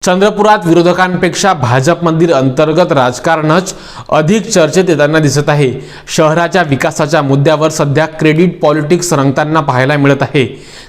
चंद्रपुरात विरोधकांपेक्षा भाजपमधील अंतर्गत राजकारणच अधिक चर्चेत येताना दिसत आहे। शहराच्या विकासाच्या मुद्द्यावर सध्या क्रेडिट पॉलिटिक्स रंगताना पाहायला मिळत आहे।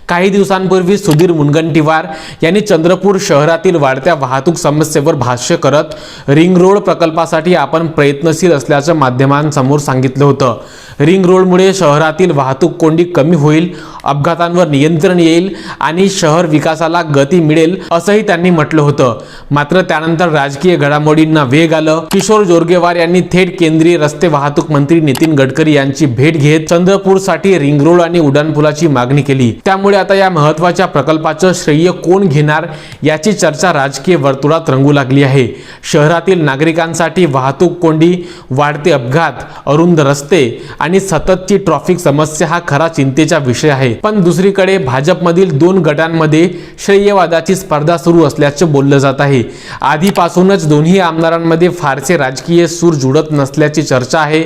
काही दिवसांपूर्वी सुधीर मुनगंटीवार यांनी चंद्रपूर शहरातील वाढत्या वाहतूक समस्येवर भाष्य करत रिंग रोड प्रकल्पासाठी आपण प्रयत्नशील असल्याचं माध्यमांसमोर सांगितलं होतं। रिंग रोडमुळे शहरातील वाहतूक कोंडी कमी होईल, अपघातांवर नियंत्रण येईल आणि शहर विकासाला गती मिळेल असंही त्यांनी म्हटलं होतं। मात्र त्यानंतर राजकीय घडामोडींना वेग आला। किशोर जोरगेवार यांनी थेट केंद्रीय रस्ते वाहतूक मंत्री नितीन गडकरी यांची भेट घेत चंद्रपूरसाठी रिंग रोड आणि उड्डाणपुलाची मागणी केली। त्यामुळे आता या महत्त्वाच्या प्रकल्पाचं श्रेय कोण घेणार याची चर्चा राजकीय वर्तुळात रंगू लागली आहे। शहरातील नागरिकांसाठी वाहतूक कोंडी, वाढते अपघात, अरुंद रस्ते आणि सततची ट्रॅफिक समस्या हा खरा चिंतेचा विषय आहे। पण दुसरीकडे भाजपमधील दोन गटांमध्ये श्रेयवादाची स्पर्धा सुरू असल्याचं बोललं जात आहे। आधीपासूनच दोन्ही आमदारांमध्ये फारसे राजकीय सूर जुळत नसल्याची चर्चा आहे।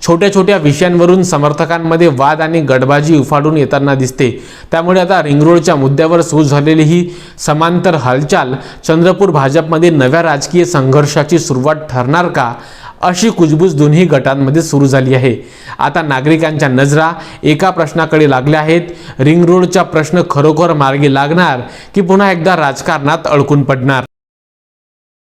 छोट्या छोट्या विषयांवरून समर्थकांमध्ये वाद आणि गडबाजी उफाळून येताना दिसते। त्यामुळे आता रिंग रोडच्या मुद्द्यावर सुरू झालेली ही समांतर हालचाल चंद्रपूर भाजपमध्ये नव्या राजकीय संघर्षाची सुरुवात ठरणार का, अशी कुजबूज दोन्ही गटांमध्ये सुरू झाली आहे। आता नागरिकांच्या नजरा एका प्रश्नाकडे लागल्या आहेत, रिंग रोडचा प्रश्न खरोखर मार्गी लागणार की पुन्हा एकदा राजकारणात अडकून पडणार।